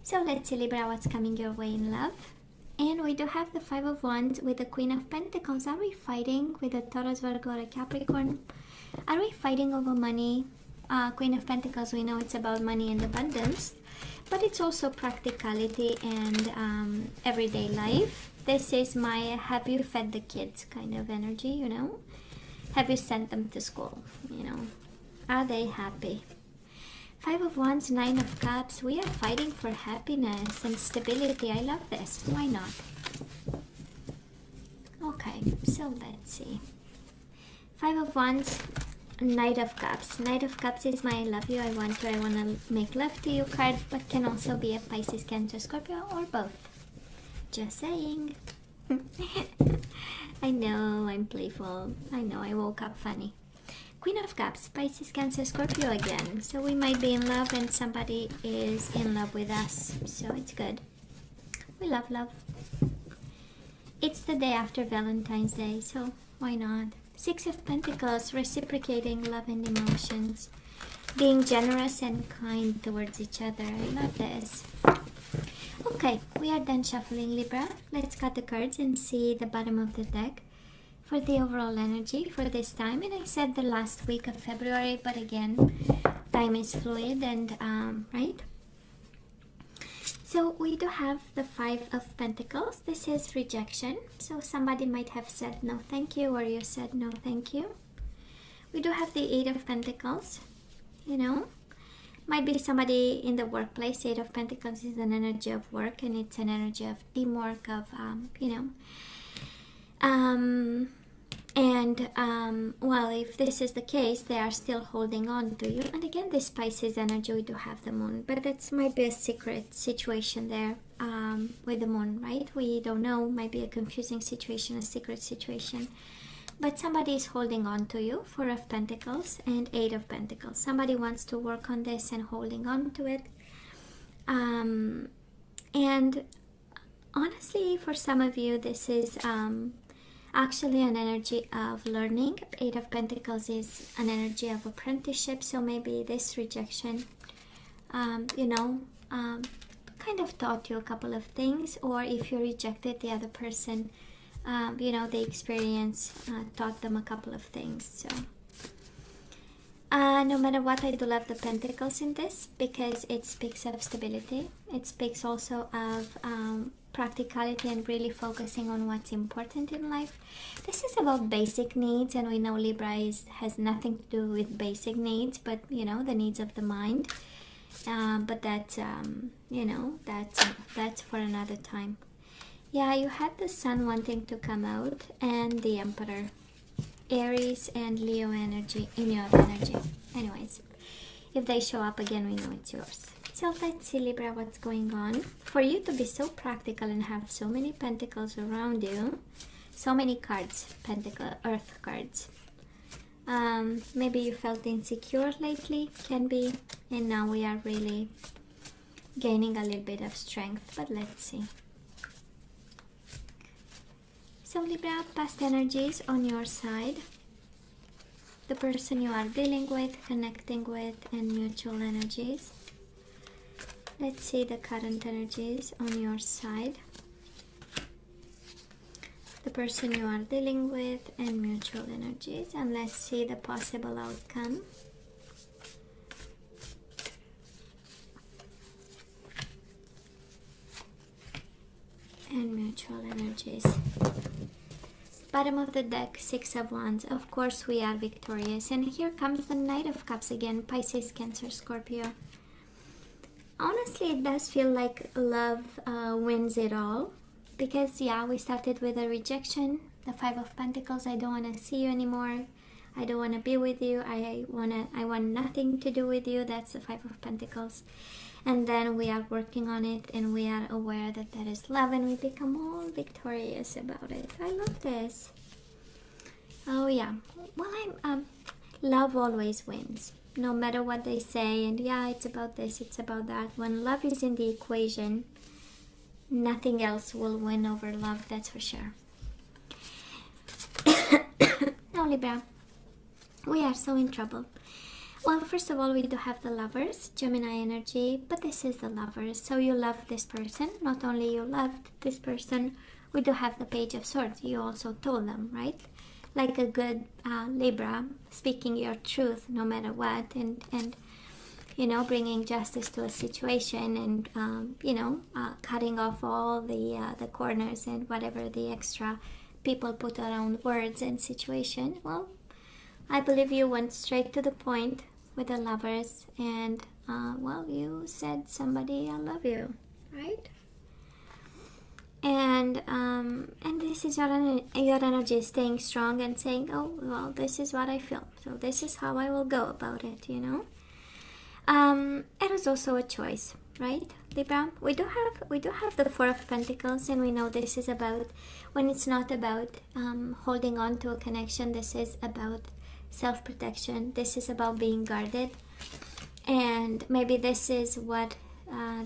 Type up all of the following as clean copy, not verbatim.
So let's see, Libra, what's coming your way in love. And we do have the Five of Wands with the Queen of Pentacles. Are we fighting with a Taurus, Virgo, or a Capricorn? Are we fighting over money? Queen of Pentacles, we know it's about money and abundance, but it's also practicality and everyday life. This is my have you fed the kids kind of energy, you know? Have you sent them to school, you know? Are they happy? Five of Wands, Nine of Cups. We are fighting for happiness and stability. I love this. Why not? Okay, so let's see. Five of Wands, Knight of Cups. Knight of Cups is my I love you, I want to make love to you card, but can also be a Pisces, Cancer, Scorpio, or both. Just saying. I know, I'm playful. I know, I woke up funny. Queen of Cups, Pisces, Cancer, Scorpio again. So we might be in love and somebody is in love with us. So it's good. We love love. It's the day after Valentine's Day, so why not? Six of Pentacles, reciprocating love and emotions. Being generous and kind towards each other. I love this. Okay, we are done shuffling, Libra. Let's cut the cards and see the bottom of the deck for the overall energy for this time. And I said the last week of February, but again, time is fluid and right? So we do have the Five of Pentacles. This is rejection. So somebody might have said no thank you, or you said no thank you. We do have the Eight of Pentacles, you know. Might be somebody in the workplace. Eight of Pentacles is an energy of work, and it's an energy of teamwork, of, you know. Well, if this is the case, they are still holding on to you. And again, this Pisces energy, we do have the moon, but that might be a secret situation there with the moon, right? We don't know, might be a confusing situation, a secret situation. But somebody is holding on to you. Four of Pentacles and Eight of Pentacles. Somebody wants to work on this and holding on to it. And honestly, for some of you, this is actually an energy of learning. Eight of Pentacles is an energy of apprenticeship. So maybe this rejection, you know, kind of taught you a couple of things. Or if you rejected the other person, you know, the experience taught them a couple of things. So no matter what, I do love the Pentacles in this because it speaks of stability. It speaks also of practicality and really focusing on what's important in life. This is about basic needs, and we know Libra has nothing to do with basic needs, but you know, the needs of the mind. But that's you know, that's for another time. Yeah, you had the Sun wanting to come out and the Emperor, Aries and Leo energy in your energy. Anyways, if they show up again, we know it's yours. So let's see, Libra, what's going on. For you to be so practical and have so many pentacles around you, so many cards, pentacle, earth cards. Maybe you felt insecure lately, can be, and now we are really gaining a little bit of strength, but let's see. So Libra, past energies on your side, the person you are dealing with, connecting with, and mutual energies. Let's see the current energies on your side, the person you are dealing with, and mutual energies. And let's see the possible outcome. And mutual energies. Bottom of the deck, Six of Wands. Of course, we are victorious. And here comes the Knight of Cups again, Pisces, Cancer, Scorpio. Honestly, it does feel like love wins it all. Because, yeah, we started with a rejection. The Five of Pentacles, I don't want to see you anymore. I don't want to be with you. I want nothing to do with you. That's the Five of Pentacles. And then we are working on it, and we are aware that that is love, and we become all victorious about it. I love this. Oh yeah. Well, love always wins, no matter what they say. And yeah, it's about this, it's about that. When love is in the equation, nothing else will win over love. That's for sure. Now, Libra, we are so in trouble. Well, first of all, we do have the Lovers, Gemini energy, but this is the Lovers. So you love this person. Not only you loved this person, we do have the Page of Swords. You also told them, right? Like a good Libra, speaking your truth no matter what, and you know, bringing justice to a situation, and you know, cutting off all the corners and whatever the extra people put around words and situation. Well, I believe you went straight to the point with the Lovers, and well, you said somebody, I love you, right? And this is your energy, staying strong and saying, oh well, this is what I feel, so this is how I will go about it, you know. It is also a choice, right, Libra? We do have the Four of Pentacles, and we know this is about, when it's not about holding on to a connection, this is about self-protection. This is about being guarded, and maybe this is what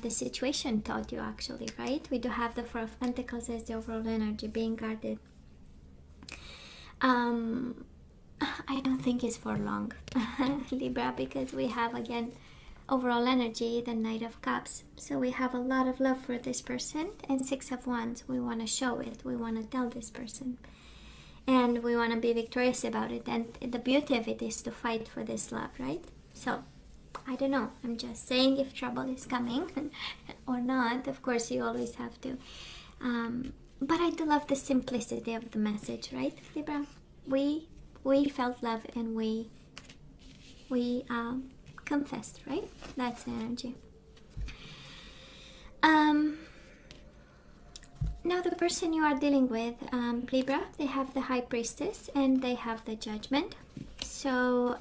the situation taught you, actually, right? We do have the Four of Pentacles as the overall energy, being guarded. I don't think it's for long, Libra, because we have, again, overall energy, the Knight of Cups. So we have a lot of love for this person, and Six of Wands, we want to show it, we want to tell this person, and we want to be victorious about it. And the beauty of it is to fight for this love, right? So I don't know, I'm just saying, if trouble is coming or not, of course you always have to, but I do love the simplicity of the message, right, Libra? We felt love, and we confessed, right? That's the energy. Now the person you are dealing with, Libra, they have the High Priestess and they have the Judgment. So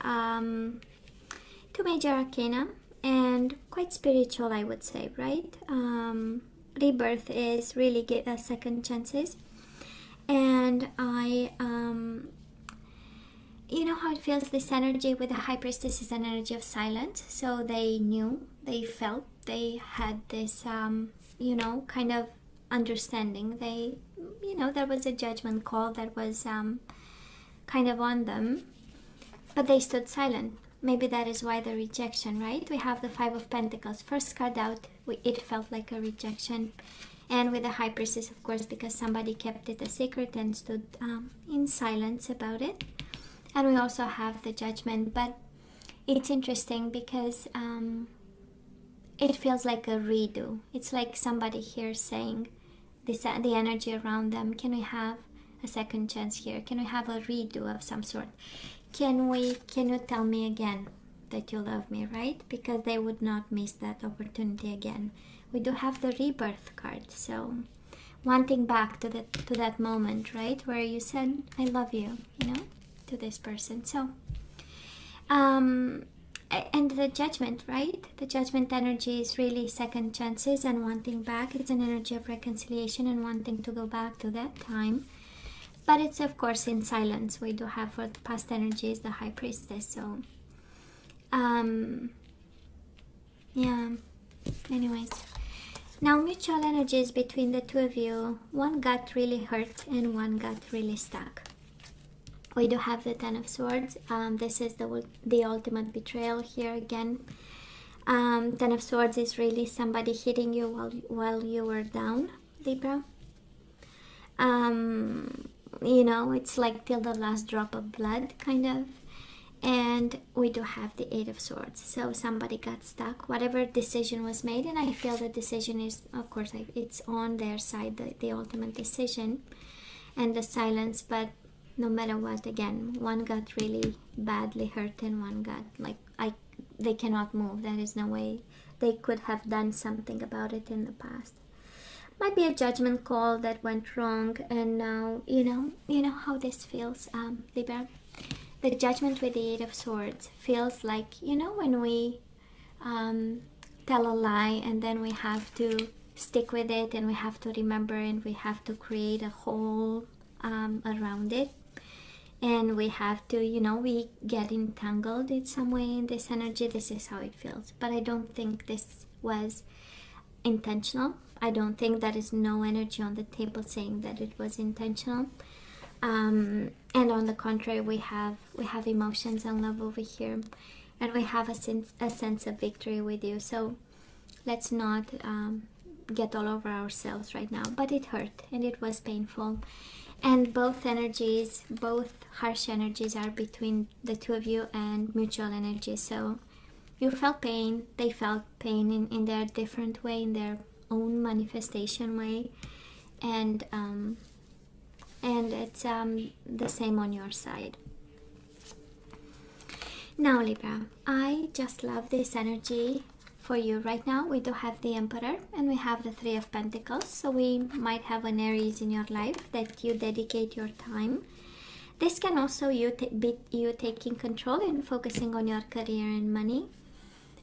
two major arcana, and quite spiritual, I would say, right? Rebirth is really second chances, and you know how it feels, this energy with the High Priestess is an energy of silence. So they knew, they felt, they had this, you know, kind of understanding. They, you know, there was a judgment call that was kind of on them, but they stood silent. Maybe that is why the rejection, right? We have the Five of Pentacles. First card out, it felt like a rejection. And with the High Priestess, of course, because somebody kept it a secret and stood in silence about it. And we also have the Judgment, but it's interesting because it feels like a redo. It's like somebody here saying, the energy around them, can we have a second chance here? Can we have a redo of some sort? Can you tell me again that you love me, right? Because they would not miss that opportunity again. We do have the Rebirth card, so wanting back to that moment, right, where you said I love you, you know, to this person. So and the Judgment, right? The Judgment energy is really second chances and wanting back. It's an energy of reconciliation and wanting to go back to that time, but it's of course in silence. We do have for the past energies the High Priestess. So yeah, anyways, now mutual energies between the two of you. One got really hurt and one got really stuck. We do have the Ten of Swords. This is the ultimate betrayal here again. Ten of Swords is really somebody hitting you while you were down, Libra. You know, it's like till the last drop of blood, kind of. And we do have the Eight of Swords. So somebody got stuck. Whatever decision was made, and I feel the decision is, of course, it's on their side, the ultimate decision, and the silence, but no matter what, again, one got really badly hurt and one got they cannot move. There is no way they could have done something about it in the past. Might be a judgment call that went wrong, and now you know how this feels, Libra. The Judgment with the Eight of Swords feels like, you know, when we tell a lie and then we have to stick with it and we have to remember and we have to create a whole around it. And we have to, you know, we get entangled in some way in this energy. This is how it feels. But I don't think this was intentional. I don't think there is no energy on the table saying that it was intentional. And on the contrary, we have emotions and love over here. and we have a sense of victory with you. So let's not get all over ourselves right now. But it hurt and it was painful, and both energies, both harsh energies, are between the two of you and mutual energy. So you felt pain, they felt pain in their different way, in their own manifestation way, and it's the same on your side. Now Libra, I just love this energy for you right now. We do have the Emperor and we have the Three of Pentacles, so we might have an Aries in your life that you dedicate your time. This can also be you taking control and focusing on your career and money.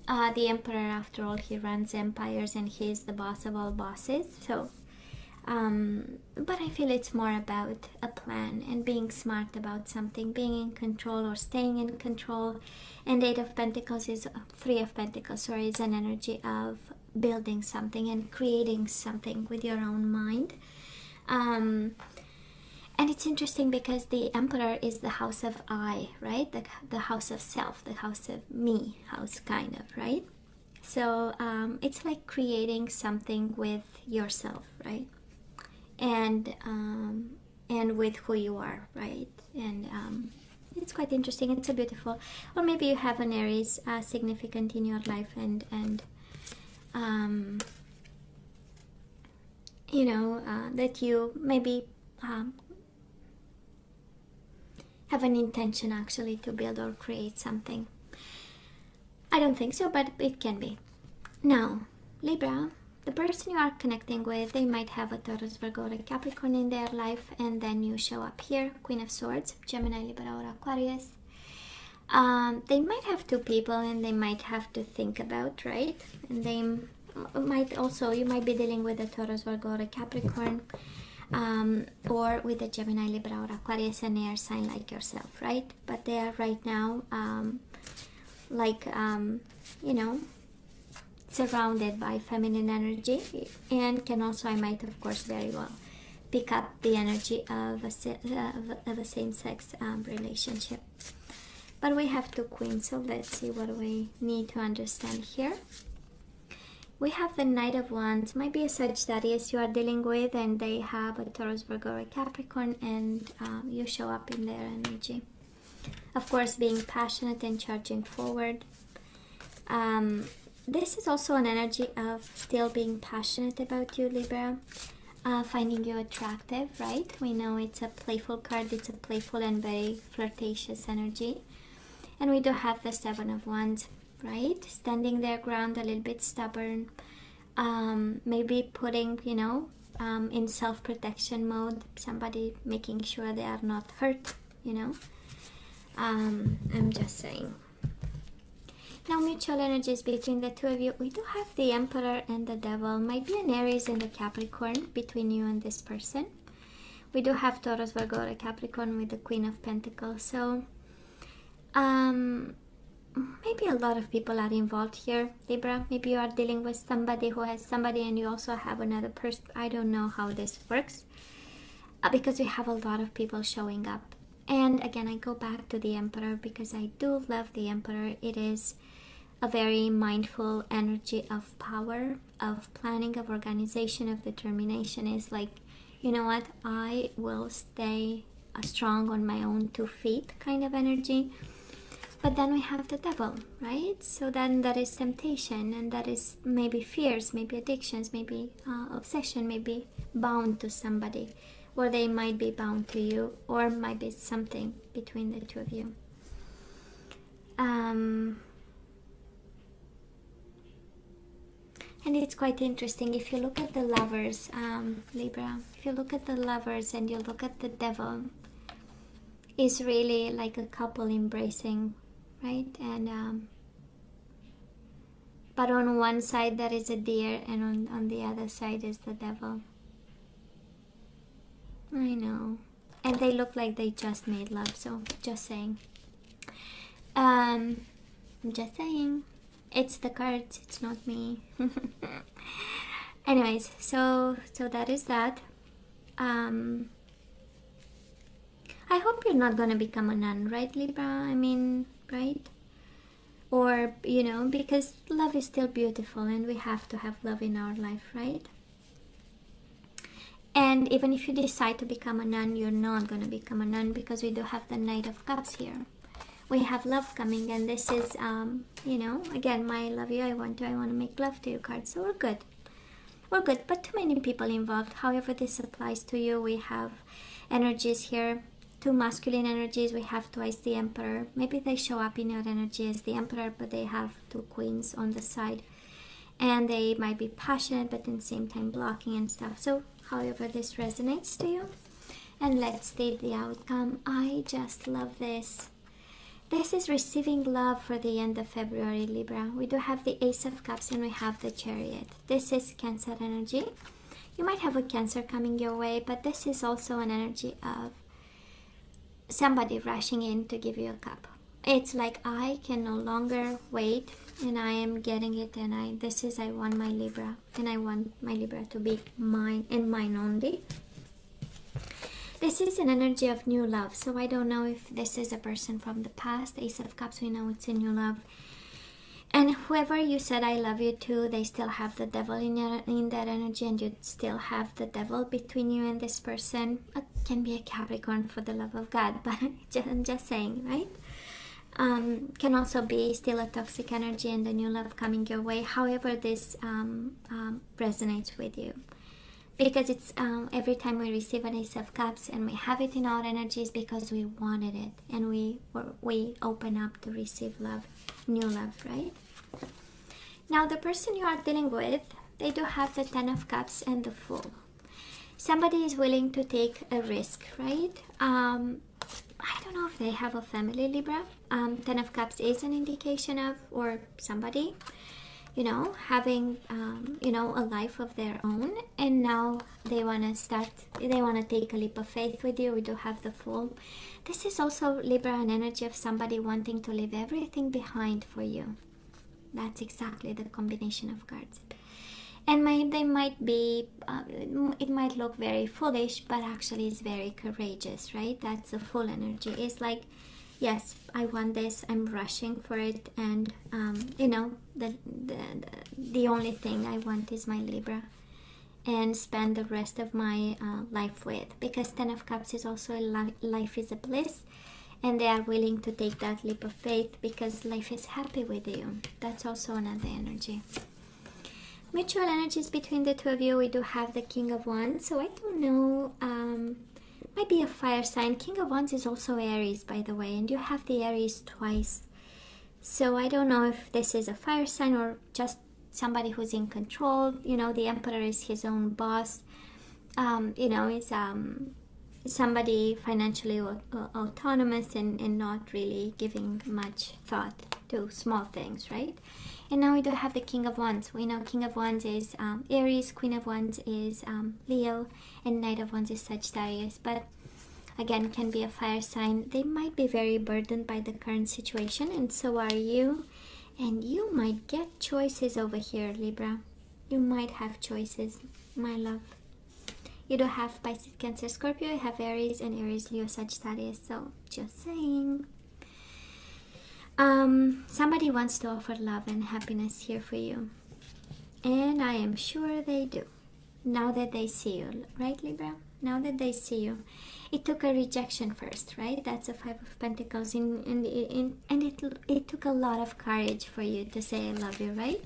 The Emperor, after all, he runs empires and he is the boss of all bosses. So but I feel it's more about a plan and being smart about something, being in control or staying in control. And Three of Pentacles, sorry, is an energy of building something and creating something with your own mind. And it's interesting because the Emperor is the house of I, right? The house of self, the house of me house, kind of, right? So it's like creating something with yourself, right? And with who you are, right? And it's quite interesting. It's a beautiful, or maybe you have an Aries significant in your life, and you know, that you maybe have an intention actually to build or create something. I don't think so, but it can be. Now, Libra, the person you are connecting with, they might have a Taurus, Virgo, or a Capricorn in their life, and then you show up here, Queen of Swords, Gemini, Libra, or Aquarius. They might have two people and they might have to think about, right? And they might also, you might be dealing with a Taurus, Virgo, or a Capricorn, or with a Gemini, Libra, or Aquarius, an air sign like yourself, right? But they are right now you know, surrounded by feminine energy, and can also, I might of course very well pick up the energy of a same-sex relationship. But we have two queens, so let's see what we need to understand here. We have the Knight of Wands. Might be a Sagittarius you are dealing with, and they have a Taurus, Virgo, or a Capricorn, and you show up in their energy. Of course, being passionate and charging forward. This is also an energy of still being passionate about you, Libra. Finding you attractive, right? We know it's a playful card. It's a playful and very flirtatious energy. And we do have the Seven of Wands, right? Standing their ground, a little bit stubborn. Maybe putting, you know, in self-protection mode. Somebody making sure they are not hurt, you know. I'm just saying. Now, mutual energies between the two of you. We do have the Emperor and the Devil. Might be an Aries and a Capricorn between you and this person. We do have Taurus, Virgo, or a Capricorn with the Queen of Pentacles. So, maybe a lot of people are involved here, Libra. Maybe you are dealing with somebody who has somebody, and you also have another person. I don't know how this works, because we have a lot of people showing up. And again, I go back to the Emperor because I do love the Emperor. It is a very mindful energy of power, of planning, of organization, of determination. Is like, you know what, I will stay strong on my own 2 feet kind of energy. But then we have the Devil, right? So then that is temptation, and that is maybe fears, maybe addictions, maybe obsession, maybe bound to somebody, or they might be bound to you, or might be something between the two of you. And it's quite interesting if you look at the Lovers, Libra. If you look at the Lovers and you look at the Devil, is really like a couple embracing, right? And but on one side there is a deer, and on the other side is the Devil. I know. And they look like they just made love, so just saying. I'm just saying. It's the cards, it's not me. Anyways, so that is that. I hope you're not gonna become a nun, right, Libra? I mean, right? or, you know, because love is still beautiful and we have to have love in our life, right? And even if you decide to become a nun, you're not going to become a nun, because we do have the Knight of Cups here. We have love coming, and this is, you know, again, my love you, I want to make love to you card. So we're good. We're good, but too many people involved. However this applies to you, we have energies here. Two masculine energies. We have twice the Emperor. Maybe they show up in your energy as the Emperor, but they have two queens on the side. And they might be passionate, but at the same time blocking and stuff. So however this resonates to you. And let's state the outcome. I just love this. This is receiving love for the end of February, Libra. We do have the Ace of Cups and we have the Chariot. This is Cancer energy. You might have a Cancer coming your way, but this is also an energy of somebody rushing in to give you a cup. It's like, I can no longer wait, and I am getting it, and I want my Libra, and I want my Libra to be mine and mine only. This is an energy of new love, so I don't know if this is a person from the past. Ace of Cups, we know it's a new love. And whoever you said I love you to, they still have the devil in that energy, and you still have the devil between you and this person. It can be a Capricorn, for the love of God, but I'm just saying, right? Can also be still a toxic energy and the new love coming your way. However this resonates with you, because it's every time we receive an Ace of Cups and we have it in our energies because we wanted it, and we open up to receive love, new love, right? Now the person you are dealing with, they do have the Ten of Cups and the Fool. Somebody is willing to take a risk, right? I don't know if they have a family, Libra. Ten of Cups is an indication of, or somebody, you know, having, you know, a life of their own. And now they want to take a leap of faith with you. We do have the Fool. This is also, Libra, an energy of somebody wanting to leave everything behind for you. That's exactly the combination of cards. And they might be, it might look very foolish, but actually it's very courageous, right? That's a full energy. It's like, yes, I want this, I'm rushing for it, and you know, the only thing I want is my Libra, and spend the rest of my life with, because Ten of Cups is also life is a bliss, and they are willing to take that leap of faith because life is happy with you. That's also another energy. Mutual energies between the two of you. We do have the King of Wands, so I don't know, might be a fire sign. King of Wands is also Aries, by the way, and you have the Aries twice, so I don't know if this is a fire sign or just somebody who's in control. You know, the Emperor is his own boss. You know, it's somebody financially autonomous and not really giving much thought to small things, right? And now we do have the King of Wands. We know King of Wands is Aries, Queen of Wands is Leo, and Knight of Wands is Sagittarius. But again, can be a fire sign. They might be very burdened by the current situation, and so are you. And you might get choices over here, Libra. You might have choices, my love. You do have Pisces, Cancer, Scorpio. You have Aries, and Aries, Leo, Sagittarius. So just saying. Somebody wants to offer love and happiness here for you, and I am sure they do, now that they see you, right, Libra? Now that they see you. It took a rejection first, right? That's a Five of Pentacles, and it took a lot of courage for you to say I love you, right?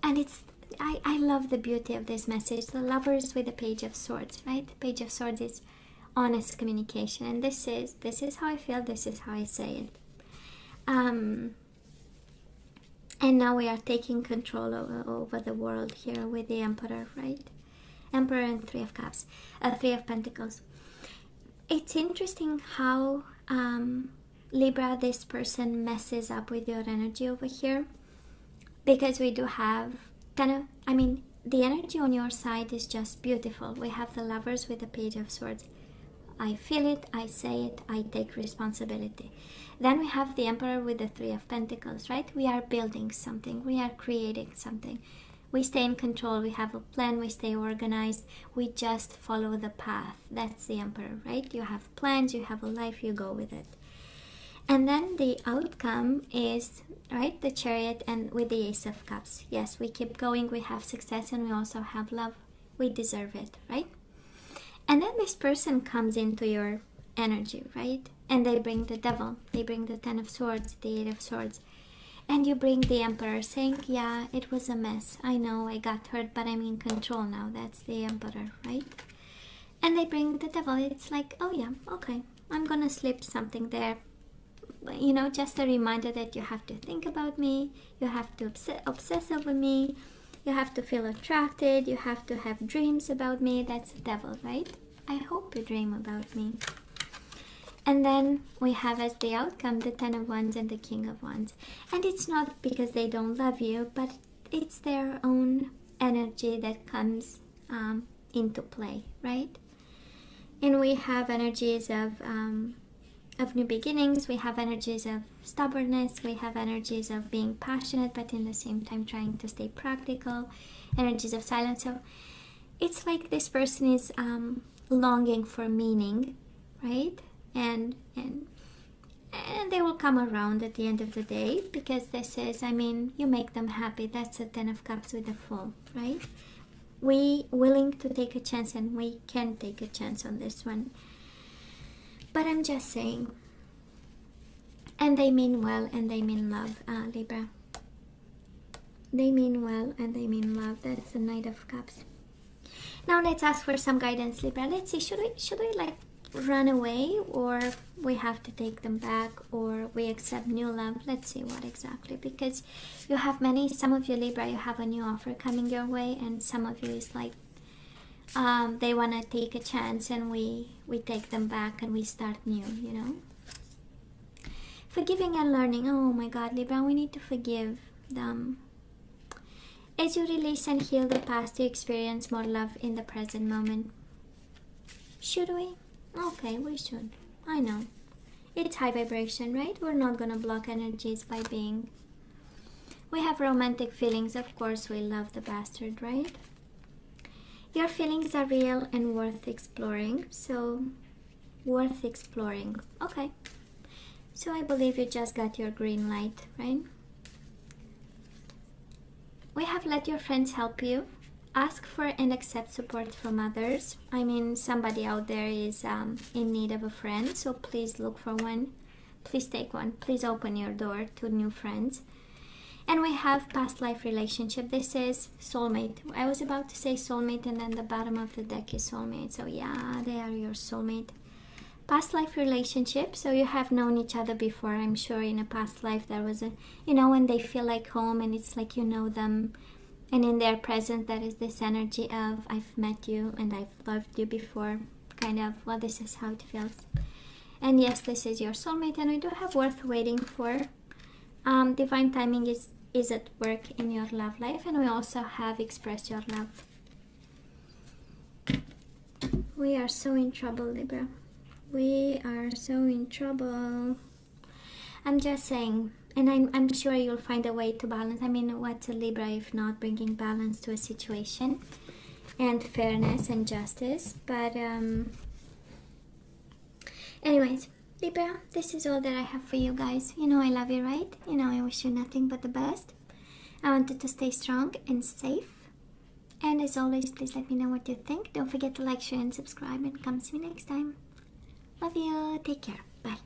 And it's, I love the beauty of this message. The Lovers with the Page of Swords, right? The Page of Swords is honest communication, and this is how I feel, this is how I say it. And now we are taking control over the world here with the Emperor, right? Emperor and Three of Cups, Three of Pentacles. It's interesting how Libra, this person messes up with your energy over here, because we do have the energy on your side is just beautiful. We have the Lovers with the Page of Swords. I feel it, I say it, I take responsibility. Then we have the Emperor with the Three of Pentacles, right? We are building something, we are creating something. We stay in control, we have a plan, we stay organized, we just follow the path. That's the Emperor, right? You have plans, you have a life, you go with it. And then the outcome is, right, the Chariot and with the Ace of Cups. Yes, we keep going, we have success, and we also have love. We deserve it, right? And then this person comes into your energy, right? And they bring the Devil, they bring the Ten of Swords, the Eight of Swords. And you bring the Emperor, saying, yeah, it was a mess. I know I got hurt, but I'm in control now. That's the Emperor, right? And they bring the Devil. It's like, oh yeah, okay, I'm gonna slip something there. You know, just a reminder that you have to think about me. You have to obsess over me. You have to feel attracted. You have to have dreams about me. That's the Devil, right? I hope you dream about me. And then we have as the outcome the Ten of Wands and the King of Wands. And it's not because they don't love you, but it's their own energy that comes into play, right? And we have energies of new beginnings. We have energies of stubbornness. We have energies of being passionate, but in the same time trying to stay practical. Energies of silence. So it's like this person is longing for meaning, right? And they will come around at the end of the day, because this is, I mean, you make them happy. That's a Ten of Cups with a Fool, right? We willing to take a chance, and we can take a chance on this one. But I'm just saying, and they mean well, and they mean love, Libra. They mean well, and they mean love. That's the Knight of Cups. Now let's ask for some guidance, Libra. Let's see, should we like run away, or we have to take them back, or we accept new love? Let's see what exactly, because you have some of you, Libra, you have a new offer coming your way, and some of you is like they want to take a chance, and we take them back and we start new, you know. Forgiving and learning. Oh my God, Libra, we need to forgive them. As you release and heal the past, you experience more love in the present moment. Should we? Okay, we should. I know. It's high vibration, right? We're not gonna block energies by being... We have romantic feelings. Of course, we love the bastard, right? Your feelings are real and worth exploring. So, worth exploring. Okay. So I believe you just got your green light, right? We have let your friends help you. Ask for and accept support from others. I mean, somebody out there is in need of a friend, so please look for one. Please take one. Please open your door to new friends. And we have past life relationship. This is soulmate. I was about to say soulmate, and then the bottom of the deck is soulmate. So yeah, they are your soulmate. Past life relationship. So you have known each other before. I'm sure in a past life there was a, you know, when they feel like home, and it's like you know them. And in their presence, there is this energy of, I've met you and I've loved you before. Kind of, well, this is how it feels. And yes, this is your soulmate. And we do have worth waiting for. Divine timing is at work in your love life. And we also have express your love. We are so in trouble, Libra. We are so in trouble. I'm just saying... And I'm sure you'll find a way to balance. I mean, what's a Libra if not bringing balance to a situation? And fairness and justice. But anyways, Libra, this is all that I have for you guys. You know I love you, right? You know I wish you nothing but the best. I want you to stay strong and safe. And as always, please let me know what you think. Don't forget to like, share, and subscribe. And come see me next time. Love you. Take care. Bye.